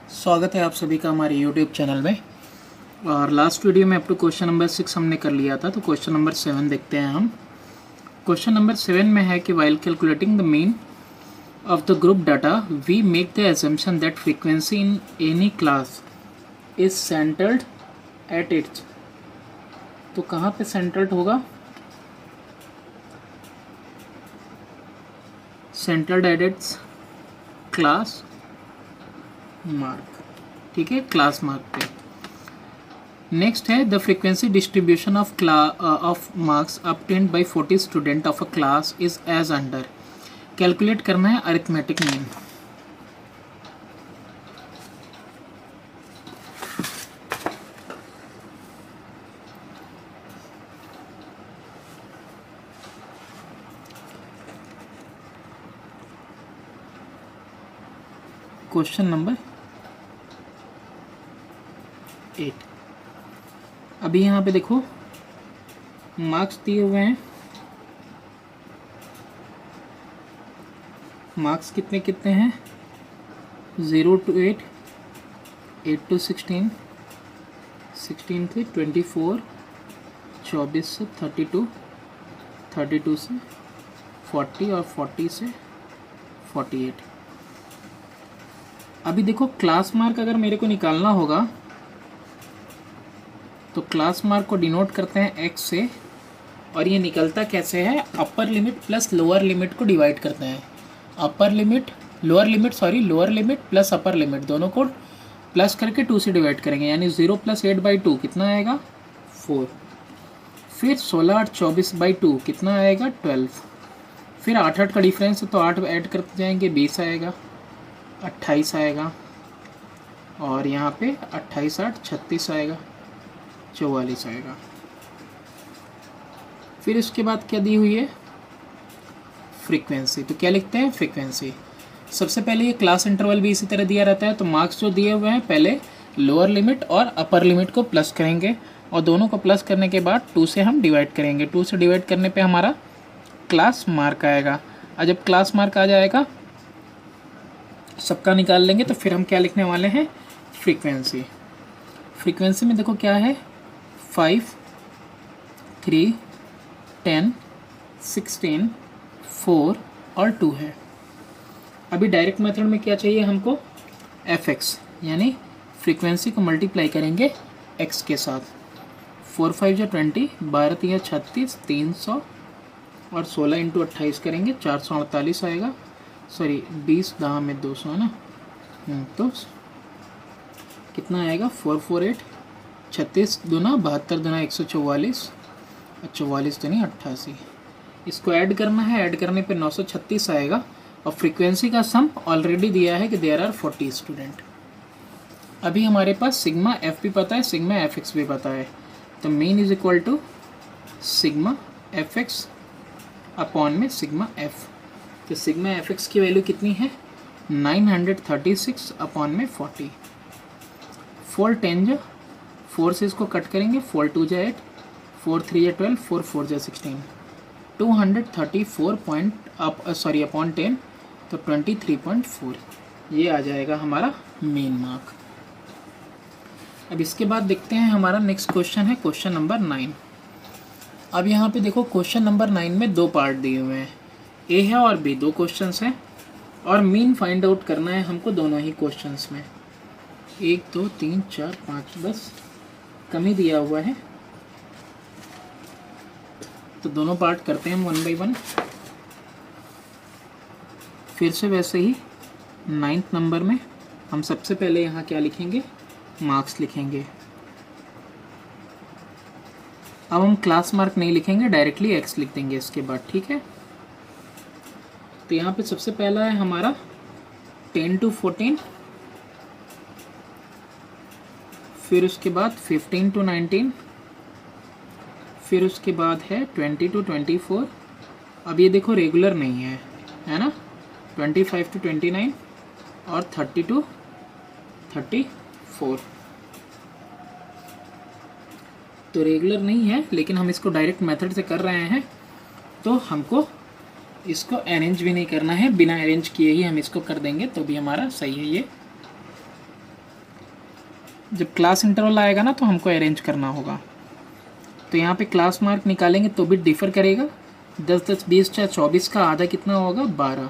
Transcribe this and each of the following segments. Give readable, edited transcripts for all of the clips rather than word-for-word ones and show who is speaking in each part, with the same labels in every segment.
Speaker 1: स्वागत है आप सभी का हमारे YouTube चैनल में। और लास्ट वीडियो में अप टू क्वेश्चन नंबर 6 हमने कर लिया था, तो क्वेश्चन नंबर 7 देखते हैं हम। क्वेश्चन नंबर 7 में है कि while calculating the mean of the group data we make the assumption that frequency in any class is centered at its. तो कहाँ पे सेंटर्ड होगा? Centered at its class mark, ठीक है, क्लास मार्क पे। नेक्स्ट है the frequency distribution of marks obtained by 40 student of a class is as under. Calculate करना है अरिथमेटिक मीन। Question number 8। अभी यहाँ पे देखो मार्क्स दिए हुए हैं। मार्क्स कितने कितने हैं? 0 to 8, 8 to 16, 16 से 24, 24 से 32, 32 से 40 और 40 से 48। अभी देखो क्लास मार्क अगर मेरे को निकालना होगा तो क्लास मार्क को डिनोट करते हैं x से, और ये निकलता कैसे है? Upper limit plus lower limit को डिवाइड करते हैं। Upper limit lower limit plus upper limit दोनों को प्लस करके 2 से डिवाइड करेंगे, यानी 0 + 8/2 कितना आएगा? 4। फिर 16 8 24/2 कितना आएगा? 12। फिर 8 8 का डिफरेंस है तो 8 ऐड करते जाएंगे, 20 आएगा, 28 आएगा, और यहाँ पे 28 8 36 आएगा, 44 आएगा। फिर उसके बाद क्या दी हुई है? फ्रीक्वेंसी। तो क्या लिखते हैं? फ्रीक्वेंसी। सबसे पहले ये क्लास इंटरवल भी इसी तरह दिया रहता है, तो मार्क्स जो दिए हुए हैं पहले लोअर लिमिट और अपर लिमिट को प्लस करेंगे, और दोनों को प्लस करने के बाद 2 से हम डिवाइड करेंगे। 2 से डिवाइड करने पे हमारा क्लास मार्क आएगा, और जब क्लास मार्क आ जाएगा सबका निकाल लेंगे तो फिर हम क्या लिखने वाले हैं? फ्रीक्वेंसी। फ्रीक्वेंसी में देखो क्या है? 5 3 10 16 4 और 2 है। अभी डायरेक्ट मेथड में क्या चाहिए हमको? fx, यानी फ्रीक्वेंसी को मल्टीप्लाई करेंगे x के साथ। 4 5 20, 12 3 36, 300 और 16 × 28 करेंगे, 448 आएगा। सॉरी 20 10 में 200 है ना, तो कितना आएगा? 448, 36 दूना 72 दूना 144, 44 दूनी 88। इसको ऐड करना है, ऐड करने पे 936 आएगा, और फ्रीक्वेंसी का सम ऑलरेडी दिया है कि देयर आर 40 स्टूडेंट। अभी हमारे पास सिग्मा एफ भी पता है, सिग्मा एफ एक्स भी पता है, तो mean is equal to sigma f x upon में सिग्मा एफ। तो सिग्मा एफ एक्स की वैल्यू कितनी है? 936 अपॉन में 40। 4 10 जा 4 से इसको कट करेंगे, 4 2 जा 8, 4 3 जा 12, 4 4 जा 16, 234 अपॉन 10, तो 23.4 ये आ जाएगा हमारा मेन मार्क। अब इसके बाद देखते हैं हमारा नेक्स्ट क्वेश्चन है क्वेश्चन नंबर 9। अब यहाँ पे देखो क्वेश्चन नंबर 9 में 2 पार्ट दिए हुए हैं, ए है और बी, 2 क्वेश्चंस हैं, और मीन फाइंड आउट करना है हमको दोनों ही क्वेश्चंस में। 1 2 3 4 5 बस कम ही दिया हुआ है, तो दोनों पार्ट करते हैं 1 by 1। फिर से वैसे ही 9th नंबर में हम सबसे पहले यहाँ क्या लिखेंगे? मार्क्स लिखेंगे। अब हम क्लास मार्क नहीं लिखेंगे, डायरेक्टली एक्स लिख देंगे इसके बाद, ठीक है। तो यहाँ पे सबसे पहला है हमारा 10 to 14, फिर उसके बाद 15 to 19, फिर उसके बाद है 20 to 24। अब ये देखो रेगुलर नहीं है ना, 25 to 29 और 30 to 34। तो रेगुलर नहीं है, लेकिन हम इसको डायरेक्ट मेथड से कर रहे हैं, तो हमको इसको अरेंज भी नहीं करना है, बिना अरेंज किए ही हम इसको कर देंगे तो भी हमारा सही है ये। जब क्लास इंटरवल आएगा ना तो हमको अरेंज करना होगा। तो यहाँ पे क्लास मार्क निकालेंगे तो भी डिफ़र करेगा। 10 10 20 4 24 का आधा कितना होगा 12।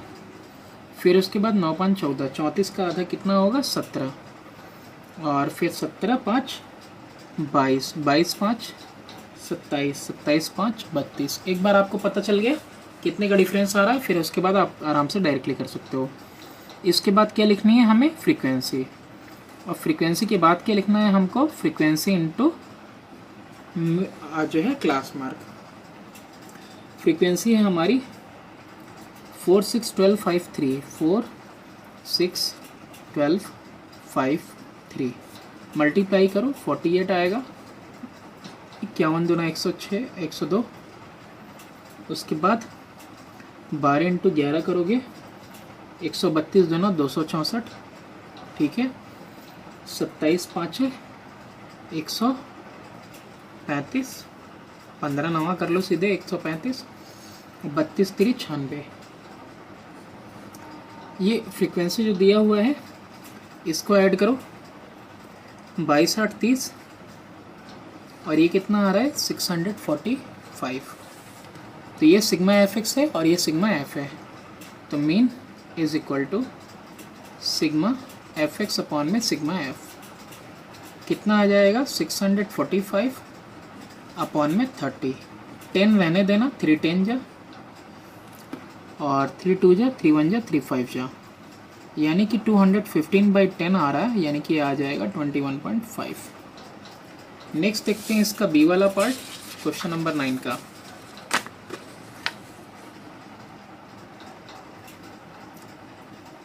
Speaker 1: फिर उसके बाद 9 5 14 34 का आधा कितना होगा 17। और फिर 17 5 22 22 5 27 27 5 32। एक बार आपको पता चल गया कितने का डिफरेंस आ रहा है, फिर उसके बाद आप आराम से डायरेक्टली कर सकते हो। इसके बाद क्या लिखनी है हमें फ्रीक्वेंसी, और फ्रीक्वेंसी के बाद क्या लिखना है हमको फ्रीक्वेंसी इंटू जो है क्लास मार्क। फ्रीक्वेंसी है हमारी 4 6 12 5 3 4 6 12 5 3 मल्टीप्लाई करो 48 आएगा। 51 दूना 106 102। उसके बाद 12 इंटू 11 करोगे 132 दूना 264। ठीक है 27 5 135। 15 9 कर लो सीधे 135। 32 3 96। ये फ्रीक्वेंसी जो दिया हुआ है इसको ऐड करो 22 8 30। और ये कितना आ रहा है 645। तो ये सिग्मा एफ एक्स है और ये सिग्मा एफ है। तो mean is equal to sigma f x upon में सिग्मा एफ कितना आ जाएगा 645 अपॉन में 30। 10 रहने देना 3 10 जा और 3 2 जा 3 1 जा 3 5 जा, यानी कि 215/10 आ रहा है, यानी कि आ जाएगा 21.5। नेक्स्ट देखते हैं इसका बी वाला पार्ट, क्वेश्चन नंबर 9 का।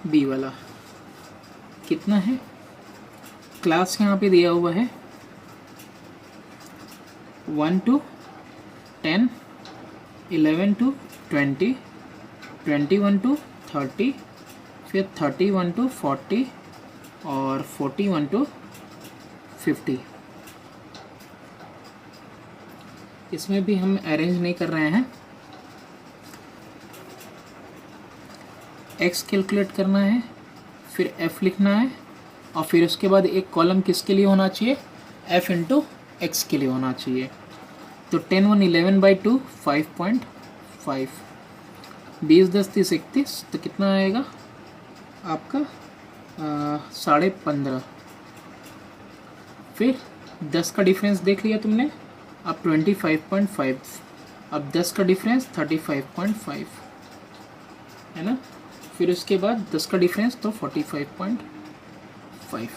Speaker 1: बी वाला कितना है, क्लास यहाँ पे दिया हुआ है 1 to 10 11 to 20 21 to 30 फिर 31 to 40 और 41 to 50। इसमें भी हम अरेंज नहीं कर रहे हैं, x कैलकुलेट करना है, फिर f लिखना है, और फिर उसके बाद एक कॉलम किसके लिए होना चाहिए f इंटू एक्स के लिए होना चाहिए। तो 10 1 11/2 5.5 20 10 30 31। तो कितना आएगा आपका 15.5। फिर 10 का डिफरेंस देख लिया तुमने, अब 25.5, अब 10 का डिफरेंस 35.5 है ना। फिर उसके बाद 10 का डिफरेंस तो 45.5।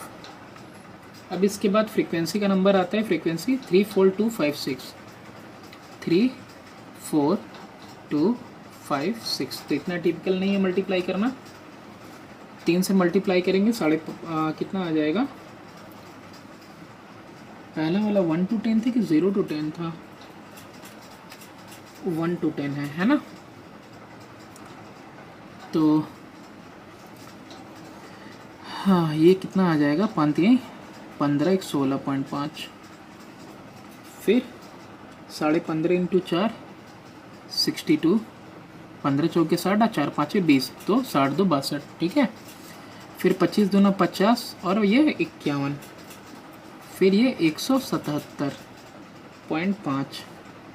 Speaker 1: अब इसके बाद फ्रीक्वेंसी का नंबर आता है, फ्रीक्वेंसी 3 4 2 5 6 3 4 2 5 6। तो इतना टिपिकल नहीं है मल्टीप्लाई करना, 3 से मल्टीप्लाई करेंगे कितना आ जाएगा। पहला वाला 1 to 10 थे कि 0 to 10 था, 1 to 10 है ना। तो हाँ ये कितना आ जाएगा 15 1 16.5। फिर 15.5 इंटू 4 62, 15 चौके 60 4 5 20, तो 60 2 62। ठीक है फिर 25 दूना 50 और ये 51, फिर ये 177.5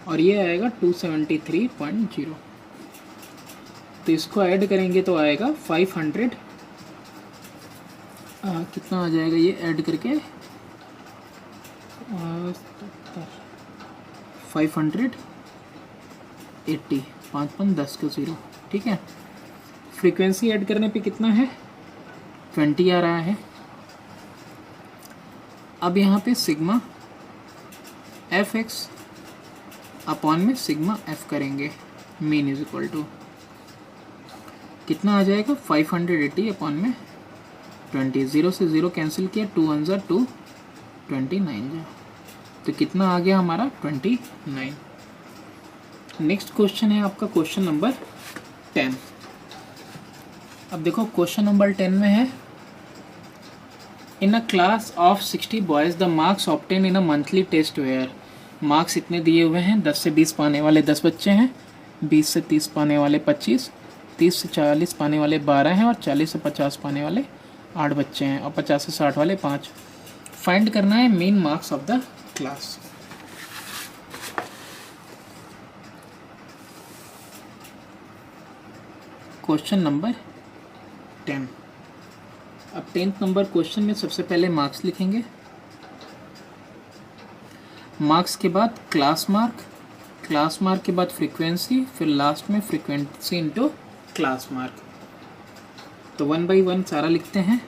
Speaker 1: और ये आएगा 273.0। तो इसको ऐड करेंगे तो आएगा 500 कितना आ जाएगा ये ऐड करके 580 5 5 10 का 0। ठीक है फ्रीक्वेंसी ऐड करने पे कितना है 20 आ रहा है। अब यहाँ पे सिग्मा एफ एक्स अपॉन में सिग्मा एफ करेंगे, मीन इज इक्वल टू कितना आ जाएगा 580 अपॉन में 20। 0 से 0 कैंसिल किया, 2 1 2 29 जा, तो कितना आ गया हमारा 29। नेक्स्ट क्वेश्चन है आपका क्वेश्चन नंबर 10। अब देखो क्वेश्चन नंबर 10 में है, in a class of 60 boys the marks obtain in a monthly test were. Marks इतने दिए हुए हैं, 10 से 20 पाने वाले 10 बच्चे हैं, 20 से 30 पाने वाले 25, 30 से 40 पाने वाले 12 हैं और 40 से 50 पाने वाले 8 बच्चे हैं, और 50 से 60 वाले 5। फाइंड करना है mean marks of the class. Question number 10। अब 10th नंबर क्वेश्चन में सबसे पहले मार्क्स लिखेंगे, मार्क्स के बाद क्लास मार्क, क्लास मार्क के बाद फ्रीक्वेंसी, फिर लास्ट में फ्रीक्वेंसी इनटू क्लास मार्क। तो 1 by 1 सारा लिखते हैं।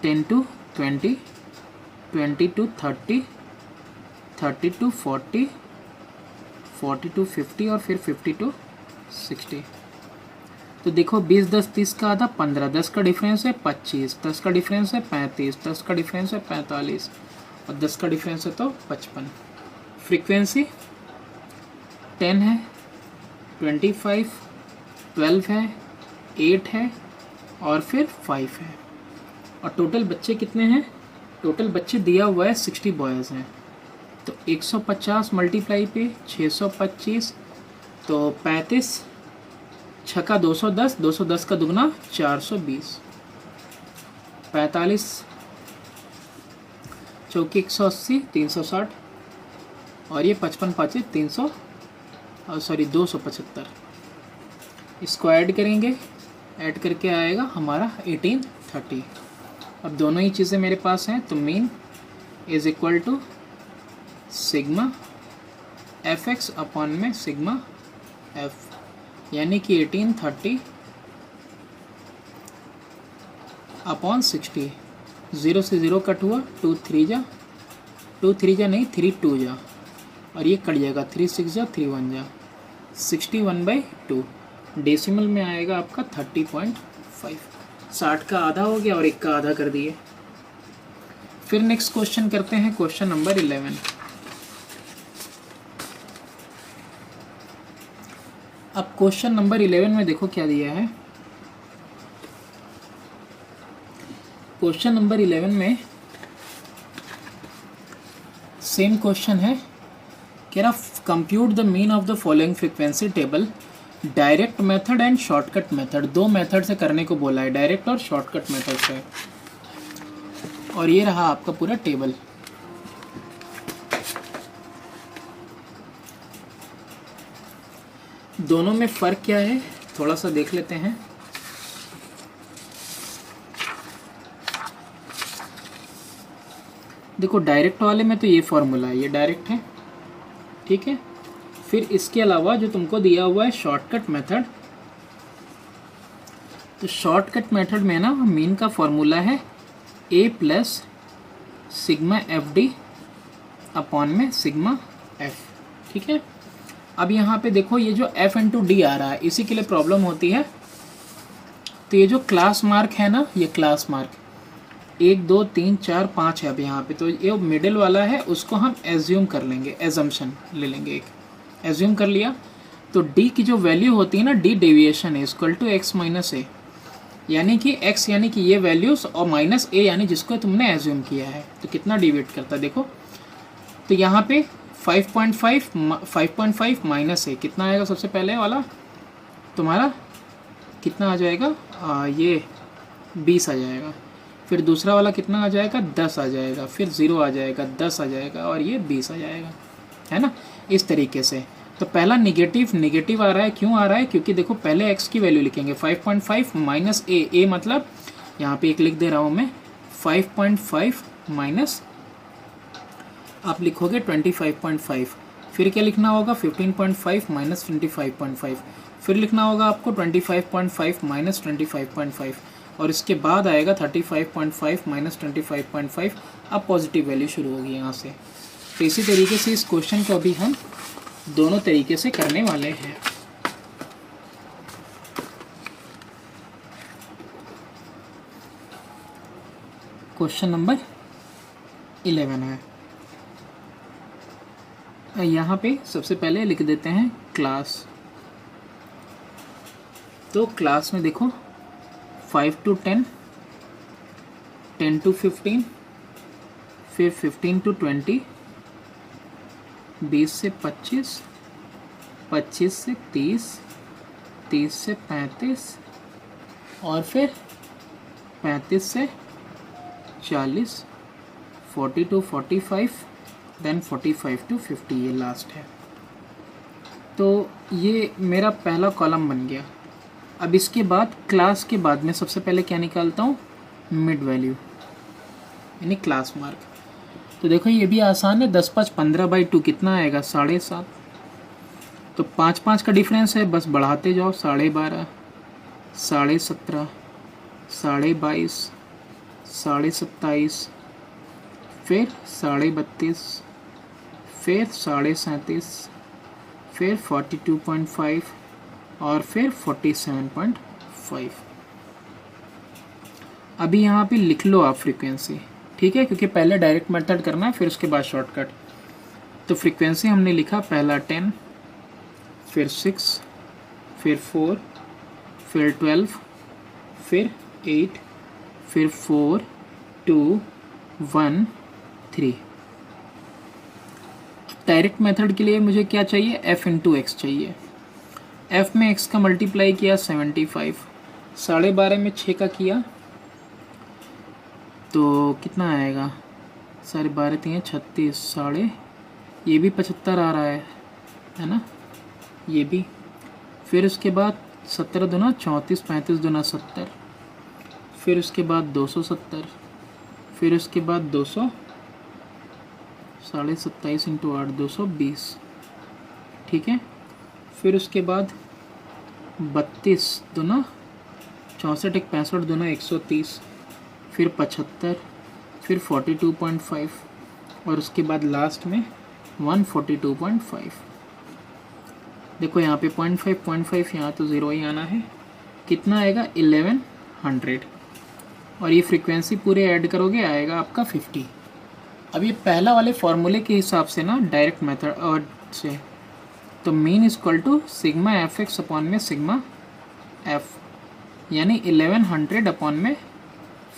Speaker 1: 10 to 20, 20 to 30, 30 to 40, 40 to 50 और फिर 50 to 60। तो देखो 20, 10, 30 का आधा 15, 10 का डिफरेंस है 25, 10 का डिफरेंस है 35, 10 का डिफरेंस है 45 और 10 का डिफरेंस है तो 55। फ्रीक्वेंसी 10 है, 25, 12 है, 8 है और फिर 5 है। और टोटल बच्चे कितने हैं? टोटल बच्चे दिया हुआ है 60 बॉयज़ हैं। तो 150 मल्टीप्लाई पे 625 तो 35, छक्का 210, 210 का दुगना 420, 45 चौकी 180, 360 और ये 55 5 300 और सॉरी 275। इसको ऐड करेंगे, ऐड करके आएगा हमारा 1830। अब दोनों ही चीज़ें मेरे पास हैं तो mean is equal to sigma f x upon में सिग्मा एफ, यानी कि 1830 अपॉन 60। 0 से 0 कट हुआ, 2 3 जा, 2 3 जा नहीं 3 2 जा और ये कट जाएगा 3 6 जा 3 1 जा, 61/2। डेसिमल में आएगा आपका 30.5। 60 का आधा हो गया और 1 का आधा कर दिए। फिर नेक्स्ट क्वेश्चन करते हैं, क्वेश्चन नंबर 11। अब क्वेश्चन नंबर 11 में देखो क्या दिया है। क्वेश्चन नंबर 11 में सेम क्वेश्चन है, कह रहा compute the mean of the following frequency table, direct method and shortcut method. दो मेथड से करने को बोला है, डायरेक्ट और शॉर्टकट मेथड से। और ये रहा आपका पूरा टेबल। दोनों में फ़र्क क्या है थोड़ा सा देख लेते हैं। देखो डायरेक्ट वाले में तो ये फॉर्मूला है, ये डायरेक्ट है, ठीक है। फिर इसके अलावा जो तुमको दिया हुआ है शॉर्टकट मेथड, तो शॉर्टकट मेथड में ना मीन का फॉर्मूला है a plus sigma f d upon में सिग्मा एफ, ठीक है। अब यहाँ पे देखो ये जो f इंटू डी आ रहा है इसी के लिए प्रॉब्लम होती है। तो ये जो क्लास मार्क है ना, ये क्लास मार्क 1 2 3 4 5 है अब यहाँ पे, तो ये मिडिल वाला है उसको हम एज्यूम कर लेंगे, एजम्पशन ले लेंगे, एक एज्यूम कर लिया। तो d की जो वैल्यू होती है ना, d डेविएशन है इक्वल टू x माइनस ए, यानी कि x यानी कि ये वैल्यूज़ और माइनस a यानी जिसको तुमने एज्यूम किया है। तो कितना डिवेट करता है देखो, तो यहाँ पे 5.5 माइनस है कितना आएगा, सबसे पहले वाला तुम्हारा कितना आ जाएगा, ये 20 आ जाएगा। फिर दूसरा वाला कितना आ जाएगा, 10 आ जाएगा, फिर 0 आ जाएगा, 10 आ जाएगा और ये 20 आ जाएगा, है ना, इस तरीके से। तो पहला निगेटिव आ रहा है, क्यों आ रहा है, क्योंकि देखो पहले x की वैल्यू लिखेंगे 5.5 माइनस ए मतलब यहाँ पे एक लिख दे रहा हूँ मैं 5.5 माइनस आप लिखोगे 25.5, फिर क्या लिखना होगा 15.5 माइनस 25.5, फिर लिखना होगा आपको 25.5 माइनस 25.5 और इसके बाद आएगा 35.5 माइनस 25.5। अब पॉजिटिव वैल्यू शुरू होगी यहाँ से। तो इसी तरीके से इस क्वेश्चन को अभी हम दोनों तरीके से करने वाले हैं। क्वेश्चन नंबर 11 है, यहाँ पे सबसे पहले लिख देते हैं क्लास। तो क्लास में देखो 5 to 10, 10 to 15, फिर 15 to 20, 20 से 25, 25 से 30, 30 से 35 और फिर 35 से 40, 40 to 45, देन 45 to 50, ये लास्ट है। तो ये मेरा पहला कॉलम बन गया। अब इसके बाद क्लास के बाद में सबसे पहले क्या निकालता हूँ, मिड वैल्यू यानी क्लास मार्क। तो देखो ये भी आसान है, 10 5 15/2 कितना आएगा, 7.5। तो 5 5 का डिफरेंस है, बस बढ़ाते जाओ, 12.5, 17.5, 22.5, 27.5, फिर 32.5, फिर 37.5, फिर 42.5 और फिर 47.5। अभी यहाँ पे लिख लो आप फ्रीक्वेंसी, ठीक है, क्योंकि पहले डायरेक्ट मेथड करना है फिर उसके बाद शॉर्टकट। तो फ्रीक्वेंसी हमने लिखा, पहला 10, फिर 6, फिर 4, फिर 12, फिर 8, फिर 4 2 1 3। डायरेक्ट मेथड के लिए मुझे क्या चाहिए, f इंटू एक्स चाहिए। f में x का मल्टीप्लाई किया 75, 12.5 में 6 का किया तो कितना आएगा, 12.5 3 36, साढ़े ये भी 75 आ रहा है ना, ये भी। फिर उसके बाद 17 दूना 34, 35 दूना 70, फिर उसके बाद 270, फिर उसके बाद 200, 27.5 इंटू 8 220, ठीक है। फिर उसके बाद 32 दूना 64, 1 65 दूना 130, फिर 75, फिर 42.5 और उसके बाद लास्ट में 142.5। देखो यहाँ पे 0.5 यहाँ तो 0 ही आना है, कितना आएगा 1100। और ये फ्रीक्वेंसी पूरे ऐड करोगे आएगा आपका 50। अब ये पहला वाले फॉर्मूले के हिसाब से ना, डायरेक्ट मेथड और से, तो mean is equal to sigma f x upon में सिग्मा एफ, यानी 1100 अपॉन में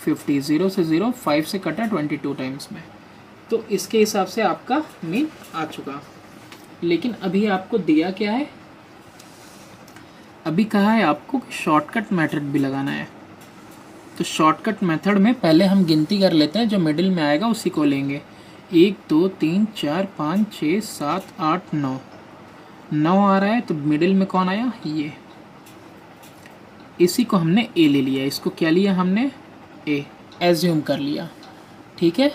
Speaker 1: 50। 0 से 0, 5 से कटा 22 टाइम्स में। तो इसके हिसाब से आपका मीन आ चुका। लेकिन अभी आपको दिया क्या है, अभी कहा है आपको शॉर्टकट मेथड भी लगाना है। तो शॉर्टकट मेथड में पहले हम गिनती कर लेते हैं, जो मिडिल में आएगा उसी को लेंगे। 1 2 3 4 5 6 7 8 9, 9 आ रहा है तो मिडिल में कौन आया, ये। इसी को हमने ए ले लिया, इसको क्या लिया हमने, ए एज्यूम कर लिया, ठीक है।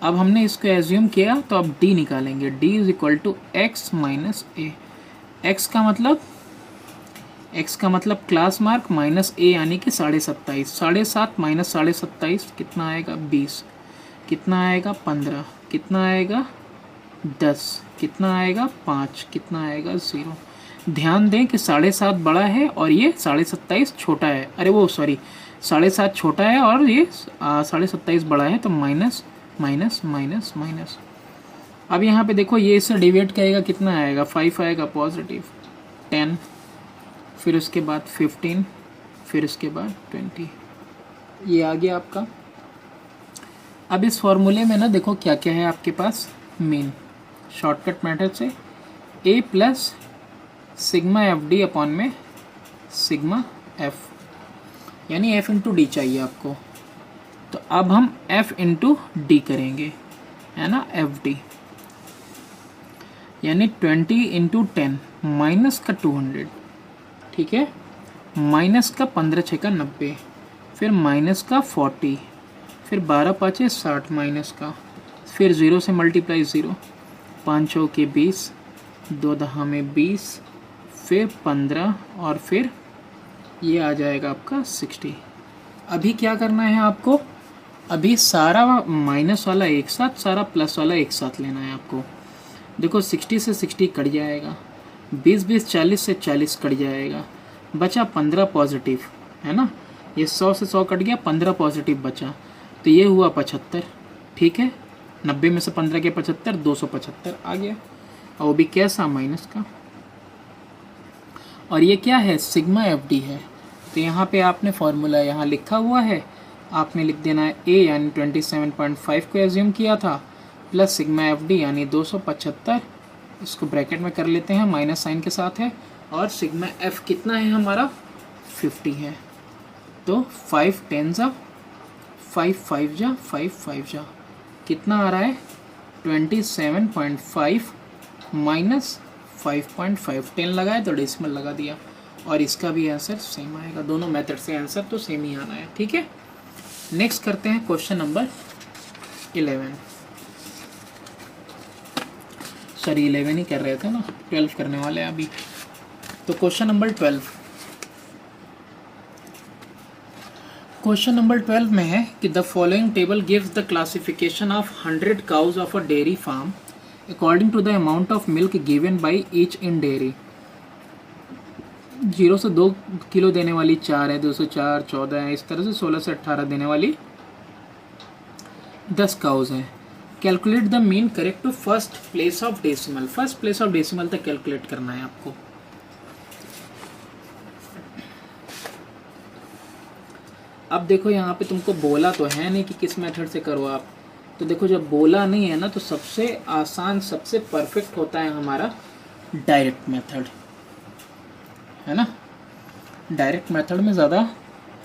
Speaker 1: अब हमने इसको एज्यूम किया तो अब डी निकालेंगे। D is equal to x minus a. X का मतलब क्लास मार्क माइनस ए यानी कि 27.5, 7.5 माइनस 27.5 कितना आएगा 20, कितना आएगा 15, कितना आएगा 10, कितना आएगा 5, कितना आएगा 0। ध्यान दें कि 7.5 बड़ा है और ये 27.5 छोटा है, अरे वो सॉरी 7.5 छोटा है और ये 27.5 बड़ा है, तो माइनस माइनस माइनस माइनस। अब यहाँ पे देखो ये इससे डिवाइड करेगा, कितना आएगा 5 आएगा पॉजिटिव, 10, फिर उसके बाद 15, फिर उसके बाद 20, ये आ गया आपका। अब इस फॉर्मूले में ना देखो क्या क्या है आपके पास, मीन शॉर्टकट मेथड से a plus sigma f d upon में सिग्मा एफ, यानी f इंटू डी चाहिए आपको। तो अब हम f इंटू डी करेंगे, है ना, एफ डी, यानी 20 इंटू 10 माइनस का 200, ठीक है, माइनस का 15 6 का 90, फिर माइनस का 40, फिर 12 5 60 माइनस का, फिर 0 से मल्टीप्लाई 0, 5 6 के 20, 2 10 में 20, फिर 15 और फिर ये आ जाएगा आपका 60। अभी क्या करना है आपको, अभी सारा माइनस वाला एक साथ, सारा प्लस वाला एक साथ लेना है आपको। देखो 60 से 60 कट जाएगा, 20 20 40 से 40 कट जाएगा, बचा 15 पॉजिटिव, है ना, ये 100 से 100 कट गया, 15 पॉजिटिव बचा, तो ये हुआ 75, ठीक है। 90 में से 15 के 75, 275 आ गया, और वो भी कैसा, माइनस का। और ये क्या है, सिग्मा एफ डी है। तो यहाँ पे आपने फॉर्मूला यहाँ लिखा हुआ है, आपने लिख देना है ए यानी 27.5 को एज्यूम किया था, प्लस सिग्मा एफ डी यानी 275, इसको ब्रैकेट में कर लेते हैं, माइनस साइन के साथ है, और सिग्मा एफ कितना है हमारा 50 है। तो 5 10 जा 5 5 जा 5 5 जा कितना आ रहा है 27.5 माइनस 5.5, 10 लगाए तो डेसिमल लगा दिया, और इसका भी आंसर सेम आएगा। दोनों मेथड से आंसर तो सेम ही आना है, ठीक है। नेक्स्ट करते हैं क्वेश्चन नंबर 11, सॉरी 11 ही कर रहे थे ना, 12 करने वाले हैं अभी। तो क्वेश्चन नंबर 12 में है कि the following table gives the classification of 100 cows of a dairy farm according to the amount of milk given by each in dairy. 0 से 2 किलो देने वाली 4 है, 2 से 4 14 है, इस तरह से 16 से 18 देने वाली 10 काउज हैं। Calculate the mean correct to first place of decimal. First place of decimal तक कैलकुलेट करना है आपको। अब देखो यहाँ पे तुमको बोला तो है नहीं कि किस मेथड से करो आप, तो देखो जब बोला नहीं है ना तो सबसे आसान सबसे परफेक्ट होता है हमारा डायरेक्ट मेथड, है ना। डायरेक्ट मेथड में ज़्यादा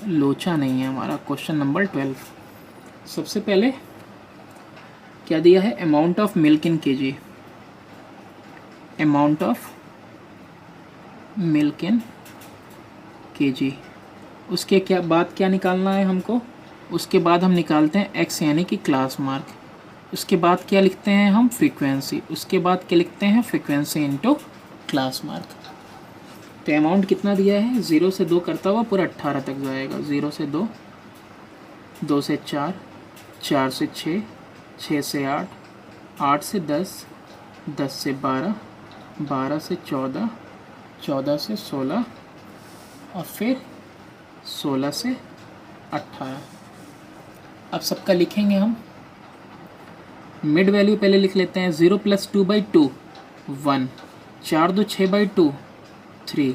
Speaker 1: लोचा नहीं है हमारा। क्वेश्चन नंबर 12 सबसे पहले क्या दिया है, amount of milk in KG, amount of milk in KG. उसके क्या बाद क्या निकालना है हमको, उसके बाद हम निकालते हैं एक्स यानी कि क्लास मार्क। उसके बाद क्या लिखते हैं हम, फ्रीक्वेंसी। उसके बाद क्या लिखते हैं, फ्रीक्वेंसी इनटू क्लास मार्क। तो अमाउंट कितना दिया है, 0 से 2 करता हुआ पूरा 18 तक जाएगा। 0 से 2, 2 से 4, 4 से 6, 6 से 8, 8 से 10, 10 से 12, 12 से 14, 14 से 16 और फिर 16 से 18। अब सबका लिखेंगे हम। मिड वैल्यू पहले लिख लेते हैं। 0 + 2/2 1, 4 2 6/2 3,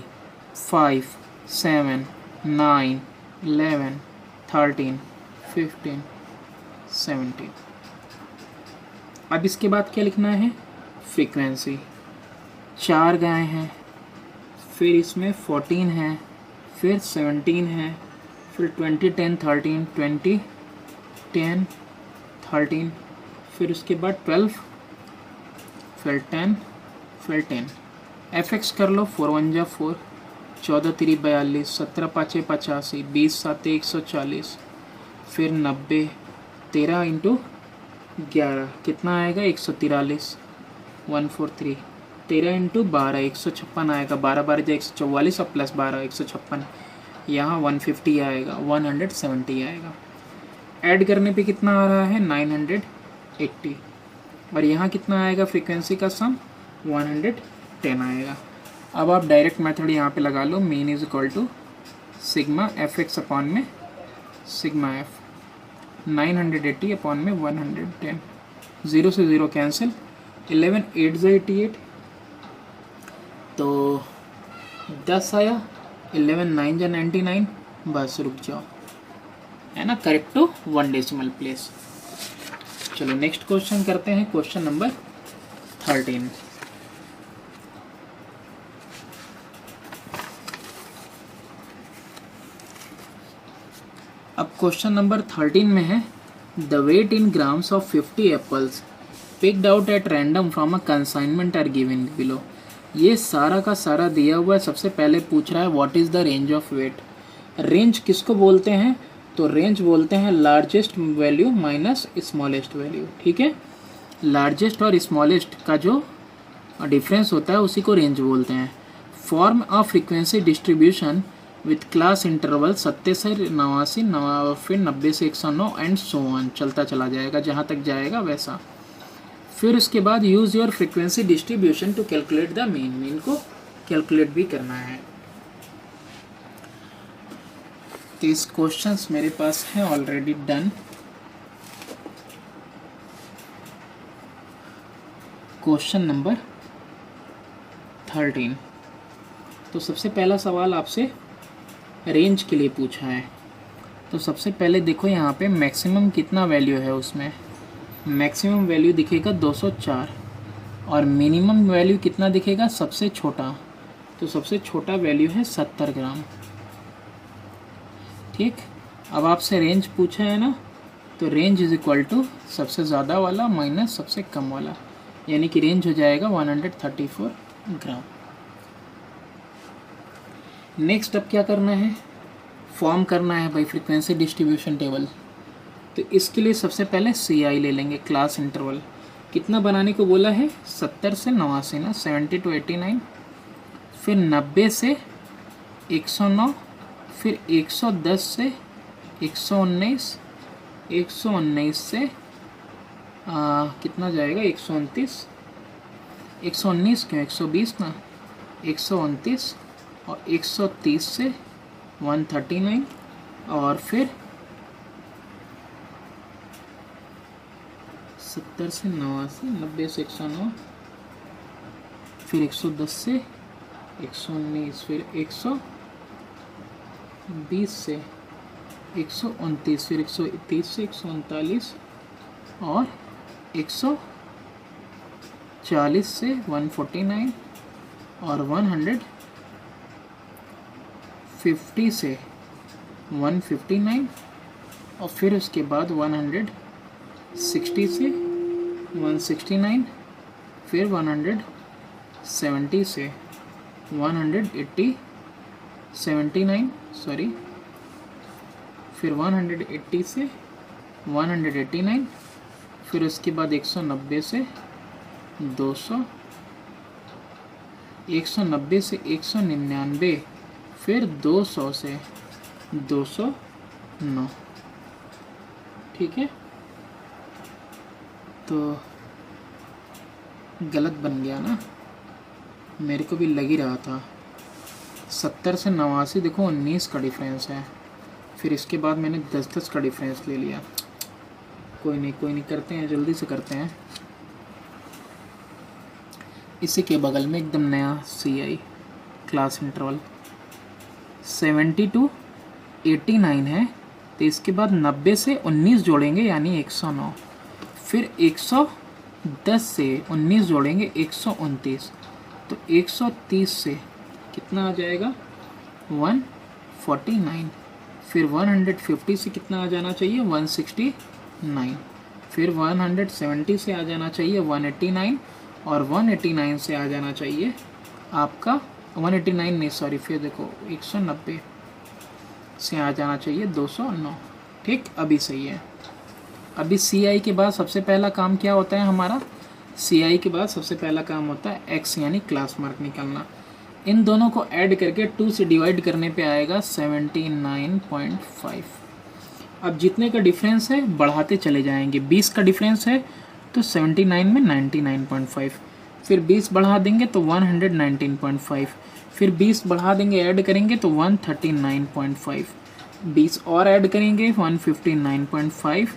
Speaker 1: 5 7 9 11 13 15 17। अब इसके बाद क्या लिखना है, फ्रीक्वेंसी। 4 गाय हैं, फिर इसमें 14 है, फिर 17 है, फिर 20 10 13 20 10 13, फिर उसके बाद 12, फिर 10, फिर 10। fx कर लो। 4 1 जा 4, 14 3 42, 17 5 85, 20 7 140, फिर 90, 13 × 11 कितना आएगा, 143, 143, 13 × 12 156 आएगा। 12 12 जा 144 और प्लस 12 156, यहाँ 150 आएगा, 170 आएगा। ऐड करने पे कितना आ रहा है, 980, और यहाँ कितना आएगा, फ्रीक्वेंसी का सम 110 आएगा। अब आप डायरेक्ट मेथड यहाँ पे लगा लो। Mean is equal to sigma fx upon में सिग्मा f, 980 अपॉन में 110। 0 से 0 कैंसिल, 11 8 से 88, तो 10 आया। 11 9 जा 99, बस रुक जाओ, है ना, करेक्ट टू 1 डेसिमल प्लेस। चलो नेक्स्ट क्वेश्चन करते हैं, क्वेश्चन नंबर 13। अब क्वेश्चन नंबर 13 में है, the weight in grams of 50 apples picked out at random from a consignment are given below. ये सारा का सारा दिया हुआ है। सबसे पहले पूछ रहा है what is the range of weight. Range किसको बोलते हैं, तो रेंज बोलते हैं largest value minus smallest value, ठीक है। लार्जेस्ट और स्मॉलेस्ट का जो डिफरेंस होता है उसी को रेंज बोलते हैं। Form of frequency distribution with class interval 70 से 89, फिर 90 से 109 एंड सो ऑन, चलता चला जाएगा जहाँ तक जाएगा वैसा। फिर उसके बाद use your frequency distribution to calculate the mean. Mean को कैलकुलेट भी करना है। 30 क्वेश्चंस मेरे पास हैं ऑलरेडी डन। Question number 13। तो सबसे पहला सवाल आपसे रेंज के लिए पूछा है। तो सबसे पहले देखो यहाँ पे मैक्सिमम कितना वैल्यू है, उसमें मैक्सिमम वैल्यू दिखेगा 204 और मिनिमम वैल्यू कितना दिखेगा, सबसे छोटा। तो सबसे छोटा वैल्यू है 70 ग्राम, ठीक। अब आपसे रेंज पूछा है ना, तो रेंज इज इक्वल टू सबसे ज़्यादा वाला माइनस सबसे कम वाला, यानी कि रेंज हो जाएगा 134 ग्राम। नेक्स्ट अब क्या करना है, फॉर्म करना है भाई फ्रीक्वेंसी डिस्ट्रीब्यूशन टेबल। तो इसके लिए सबसे पहले CI ले लेंगे, क्लास इंटरवल। कितना बनाने को बोला है, 70 से 89 ना, 70 to 89, फिर 90 से 109, फिर 110 से 119, 119 से कितना जाएगा 129, 119 क्यों 120 ना, 129 और 130 से 139, और फिर 70 से 89, 90 से 109, फिर 110 से 119, फिर 120 से 129, फिर 130 से 139 और 140 से 149 और 150 से 159 और फिर उसके बाद 160 से 169, फिर 170 से 179 सॉरी, फिर 180 से 189, फिर उसके बाद 190 से 200, 190 से 199, फिर 200 से 209। ठीक है, तो गलत बन गया ना, मेरे को भी लग ही रहा था। 70 से 89 देखो 19 का डिफरेंस है, फिर इसके बाद मैंने 10-10 का डिफरेंस ले लिया। कोई नहीं करते हैं, जल्दी से करते हैं। इसी के बगल में एकदम नया CI क्लास इंटरवल 70 to 89 है, तो इसके बाद 90 से 19 जोड़ेंगे यानी 109, फिर 110 से 19 जोड़ेंगे 129, तो 130 से कितना आ जाएगा 149, फिर 150 से कितना आ जाना चाहिए 169, फिर 170 से आ जाना चाहिए 189, और 189 से आ जाना चाहिए आपका 189 नहीं सॉरी, फिर देखो 190 से आ जाना चाहिए 209। ठीक, अभी सही है। अभी CI के बाद सबसे पहला काम क्या होता है हमारा, CI के बाद सबसे पहला काम होता है X यानी क्लास मार्क निकालना। इन दोनों को ऐड करके 2 से डिवाइड करने पे आएगा 79.5। अब जितने का डिफरेंस है बढ़ाते चले जाएंगे, 20 का डिफरेंस है तो 79 में 99.5, फिर 20 बढ़ा देंगे तो 119.5, फिर 20 बढ़ा देंगे ऐड करेंगे तो 139.5, 20 और ऐड करेंगे 159.5,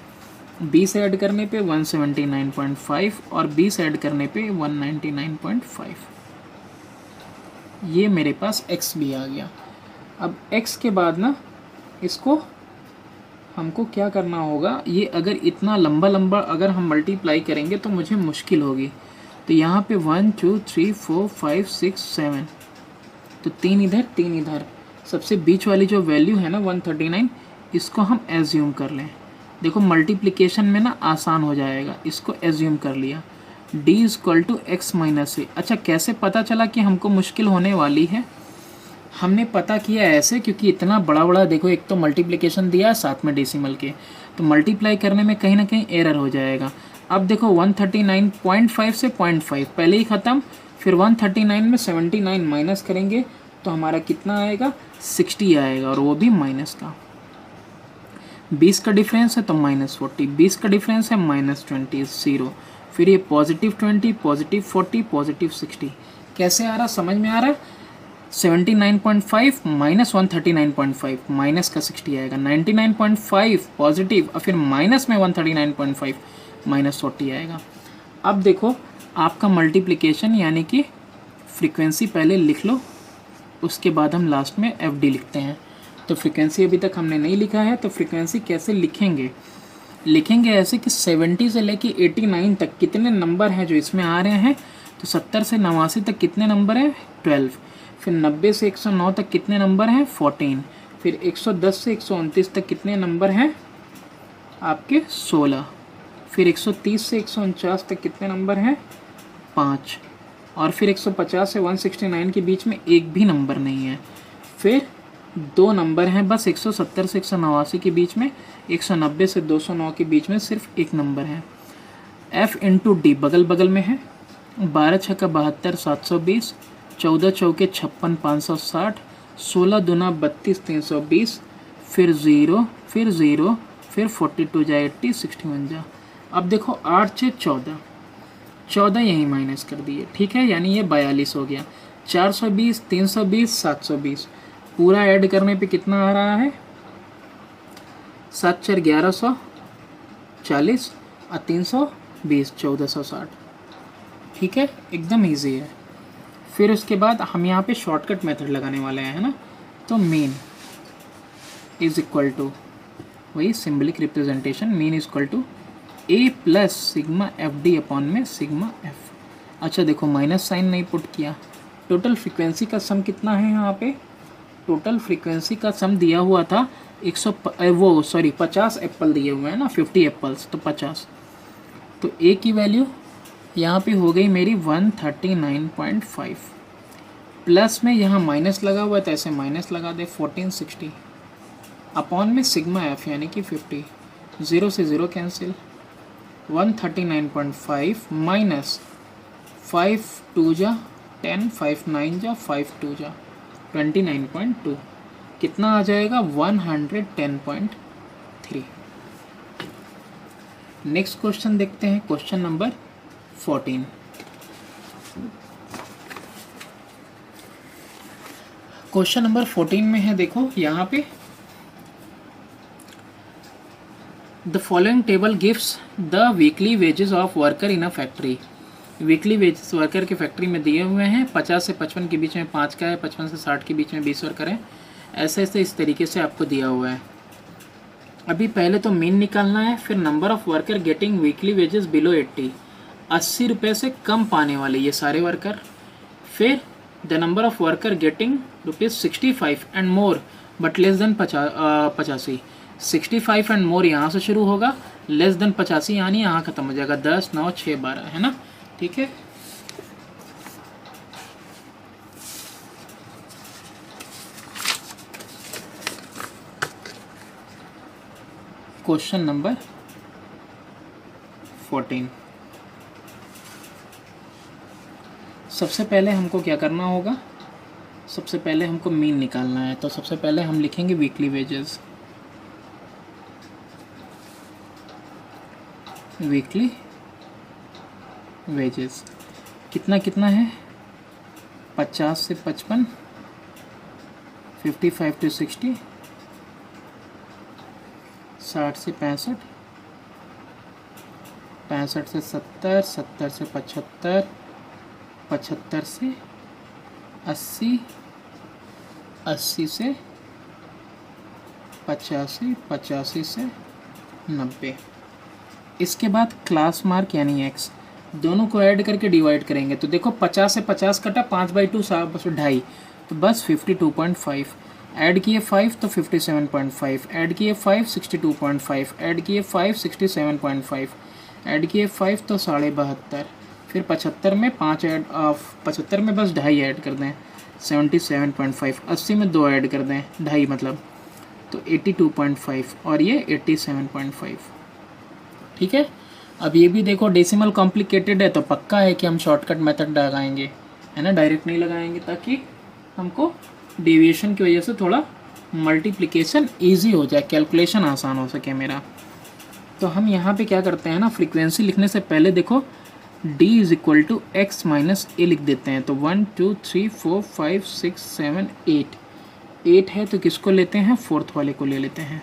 Speaker 1: 20 ऐड करने पे 179.5 और 20 ऐड करने पे 199.5। ये मेरे पास x भी आ गया। अब x के बाद ना इसको हमको क्या करना होगा, ये अगर इतना लंबा लंबा अगर हम मल्टीप्लाई करेंगे तो मुझे मुश्किल होगी। तो यहाँ पे 1 2 3 4 5 6 7, तो 3 इधर 3 इधर, सबसे बीच वाली जो वैल्यू है ना 139, इसको हम एज्यूम कर लें। देखो मल्टीप्लिकेशन में ना आसान हो जाएगा, इसको एज्यूम कर लिया d = x - a। अच्छा, कैसे पता चला कि हमको मुश्किल होने वाली है, हमने पता किया ऐसे, क्योंकि इतना बड़ा बड़ा देखो, एक तो मल्टीप्लिकेशन दिया है साथ में डेसिमल के, तो मल्टीप्लाई करने में कहीं ना कहीं एरर हो जाएगा। अब देखो 139.5 से 0.5 पहले ही ख़त्म, फिर 139 में 79 माइनस करेंगे तो हमारा कितना आएगा 60 आएगा, और वो भी माइनस का। 20 का डिफरेंस है तो -40, 20 का डिफरेंस है -20 0, फिर ये +20 +40 +60। कैसे आ रहा, समझ में आ रहा है? 79.5 माइनस 139.5 माइनस का 60 आएगा, 99.5 पॉजिटिव और फिर माइनस में 139.5 -40 आएगा। अब देखो आपका मल्टीप्लिकेशन यानी कि फ्रीक्वेंसी पहले लिख लो, उसके बाद हम लास्ट में FD लिखते हैं। तो फ्रीक्वेंसी अभी तक हमने नहीं लिखा है, तो फ्रीक्वेंसी कैसे लिखेंगे, लिखेंगे ऐसे कि 70 से लेके 89 तक कितने नंबर हैं जो इसमें आ रहे हैं, तो 70 से 89 तक कितने नंबर हैं 12, फिर 90 से 109 तक कितने नंबर हैं 14, फिर 110 से 129 तक कितने नंबर हैं आपके 16, फिर 130 से 149 तक कितने नंबर हैं? 5, और फिर 150 से 169 के बीच में एक भी नंबर नहीं है। फिर 2 नंबर हैं बस 170 से 189 के बीच में, 190 से 209 के बीच में सिर्फ एक नंबर है। F इंटू डी बगल बगल में है, 12 छक्का 72 720, 14 चौके 56 560, 16 दूना 32 320, फिर 0 फिर 0 फिर 42 जा 80 61 जा। अब देखो 8 से 14, 14 यहीं माइनस कर दिए, ठीक है, यानी ये 42 हो गया। 420 320 720 पूरा ऐड करने पे कितना आ रहा है? 7 4 1140 और 320 1460, ठीक है, एकदम इजी है। फिर उसके बाद हम यहाँ पे शॉर्टकट मेथड लगाने वाले हैं, है ना। तो मीन इज इक्वल टू वही symbolic representation, mean is equal to a plus sigma f d upon में सिग्मा एफ। अच्छा देखो माइनस साइन नहीं पुट किया। टोटल फ्रीक्वेंसी का सम कितना है यहाँ पे? टोटल फ्रीक्वेंसी का सम दिया हुआ था 50 एप्पल दिए हुए हैं ना, 50 एप्पल्स, तो 50, तो ए की वैल्यू यहाँ पे हो गई मेरी 139.5, प्लस में यहाँ माइनस लगा हुआ है तो ऐसे माइनस लगा दे 1460, अपॉन में सिग्मा एफ यानी कि 50, 0 से 0 कैंसिल, 139.5 माइनस 5 2 जा 10, 5 9 जा 5 2 जा 29.2, कितना आ जाएगा? 110.3। नेक्स्ट क्वेश्चन देखते हैं, क्वेश्चन नंबर 14। क्वेश्चन नंबर 14 में है, देखो यहाँ पे the following table gives the weekly wages of worker in a factory. Weekly wages worker के फैक्ट्री में दिए हुए हैं, 50 से 55 के बीच में 5 का है, 55 से 60 के बीच में 20 वर्कर हैं, ऐसे ऐसे इस तरीके से आपको दिया हुआ है। अभी पहले तो मीन निकालना है, फिर number of worker getting weekly wages below 80 रुपये से कम पाने वाले ये सारे वर्कर, फिर the number of worker getting ₹65 and more but less than 85, 65 and more यहाँ से शुरू होगा, लेस देन 85 यानी यहाँ खत्म हो जाएगा, 10 9 6 12, है ना, ठीक है। क्वेश्चन नंबर 14, सबसे पहले हमको क्या करना होगा? सबसे पहले हमको मीन निकालना है, तो सबसे पहले हम लिखेंगे वीकली वेजेस, वीकली वेजेस कितना कितना है? 50 से 55, 55 to 60, 60 से 65, 65 से 70, 70 से 75, 75 से 80, 80 से 85, 85 से 90। इसके बाद क्लास मार्क यानी एक्स, दोनों को ऐड करके डिवाइड करेंगे, तो देखो 50 से 50 कटा, 5/2 2.5, तो बस 52.5, ऐड किए 5 तो 57.5, ऐड किए 5 62.5, ऐड किए 5 67.5, ऐड किए 5 तो 72.5, फिर 75 में 5 ऐड, 75 में बस 2.5 ऐड कर दें, 77.5, 80 में 2 ऐड कर दें, 2.5 मतलब, तो 82.5 और ये 87.5, ठीक है। अब ये भी देखो डेसिमल कॉम्प्लिकेटेड है तो पक्का है कि हम शॉर्टकट मेथड लगाएंगे, है ना, डायरेक्ट नहीं लगाएंगे, ताकि हमको डेविएशन की वजह से थोड़ा मल्टीप्लिकेशन इजी हो जाए, कैलकुलेशन आसान हो सके मेरा। तो हम यहाँ पे क्या करते हैं ना, फ्रीक्वेंसी लिखने से पहले देखो d is equal to x minus a लिख देते हैं, तो 1 2 3 4 5 6 7 8 है, तो किसको लेते हैं? फोर्थ वाले को ले लेते हैं।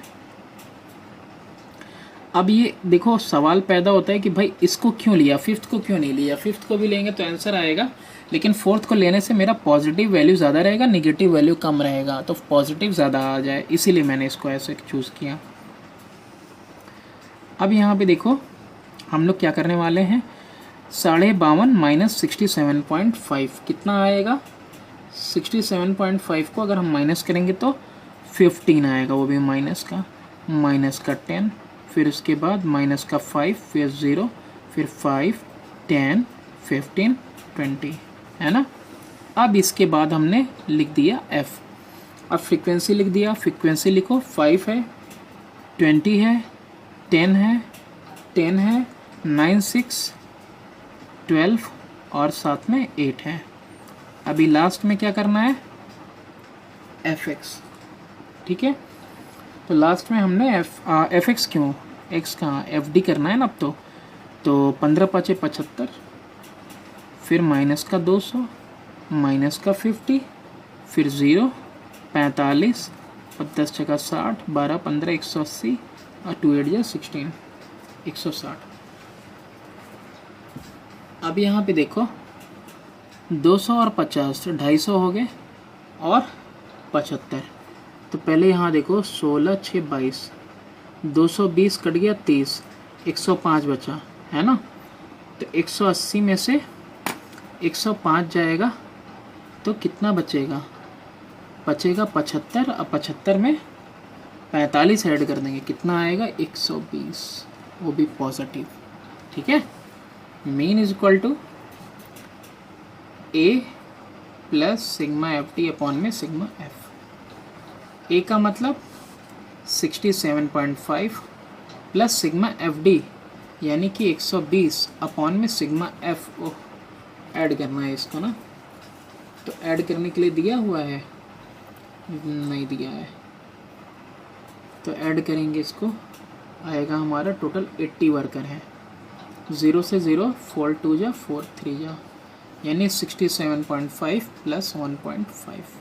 Speaker 1: अब ये देखो सवाल पैदा होता है कि भाई इसको क्यों लिया, फिफ्थ को क्यों नहीं लिया? फिफ्थ को भी लेंगे तो आंसर आएगा, लेकिन फोर्थ को लेने से मेरा पॉजिटिव वैल्यू ज़्यादा रहेगा, निगेटिव वैल्यू कम रहेगा, तो पॉजिटिव ज़्यादा आ जाए, इसीलिए मैंने इसको ऐसे चूज़ किया। अब यहाँ पे देखो हम लोग क्या करने वाले हैं, 52 माइनस 67.5 कितना आएगा? 67.5 को अगर हम माइनस करेंगे तो 15 आएगा, वो भी माइनस का 10, फिर उसके बाद माइनस का 5, फिर 0, फिर 5, 10, 15, 20, है ना। अब इसके बाद हमने लिख दिया f। अब फ्रीक्वेंसी लिख दिया, फ्रीक्वेंसी लिखो 5 है, 20 है, 10 है, 10 है, 9, 6, 12 और साथ में 8 है। अभी लास्ट में क्या करना है, fx, ठीक है। तो लास्ट में हमने fx क्यों, x कहाँ, fd करना है ना अब तो 15 पाँचे 75, फिर माइनस का 200, माइनस का 50, फिर 0, 45 और 10 जगह 60, 12, 15, 180 और 2 8 16, 160। अब यहाँ पे देखो 200 और 50 250 हो गए और 75। तो पहले यहाँ देखो 16 6 22, 220 कट गया 30, 105 बचा, है ना। तो 180 में से 105 जाएगा तो कितना बचेगा, बचेगा 75। अब 75 में 45 ऐड कर देंगे, कितना आएगा 120, वो भी पॉजिटिव, ठीक है। Mean is equal to a plus sigma f t upon में सिग्मा एफ। ए का मतलब 67.5 प्लस सिग्मा एफ डी यानी कि 120 अपॉन में सिग्मा एफ ओ ऐड करना है इसको ना। तो ऐड करने के लिए दिया हुआ है, नहीं दिया है, तो ऐड करेंगे इसको, आएगा हमारा टोटल 80 वर्कर है। 0 से 0 4 2 जा 4 3 जा यानी 67.5 प्लस 1.5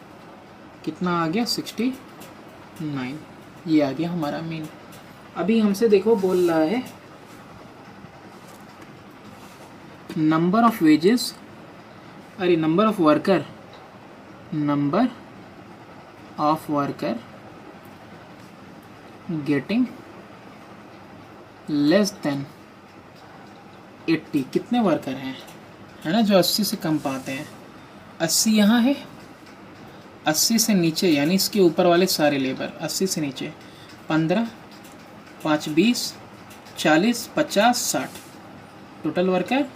Speaker 1: कितना आ गया 69। ये आ गया हमारा मीन। अभी हमसे देखो बोल रहा है नंबर ऑफ वेजेस, अरे number of worker, number of worker getting less than 80। कितने वर्कर हैं, है ना, जो 80 से कम पाते हैं। 80 यहाँ है, 80 से नीचे यानी इसके ऊपर वाले सारे लेबर 80 से नीचे 15, 5 20, 40, 50, 60, टोटल वर्कर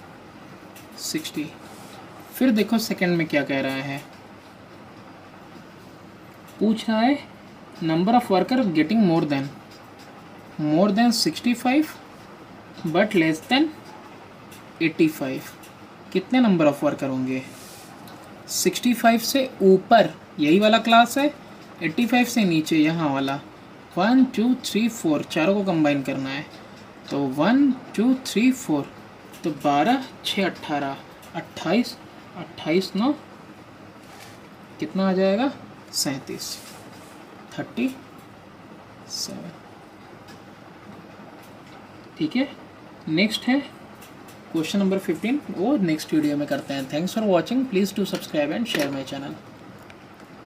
Speaker 1: 60। फिर देखो सेकंड में क्या कह रहा है, पूछ रहा है number of worker getting more than 65 but less than 85। कितने नंबर ऑफ वर्कर होंगे, 65 से ऊपर यही वाला क्लास है, 85 से नीचे यहाँ वाला। 1 2 3 4 चारों को कंबाइन करना है, तो 1 2 3 4, तो 12 6 18, 28 28 9 कितना आ जाएगा 37, 37। ठीक है। नेक्स्ट है क्वेश्चन नंबर 15, वो नेक्स्ट वीडियो में करते हैं। Thanks for watching, please do subscribe and share my channel.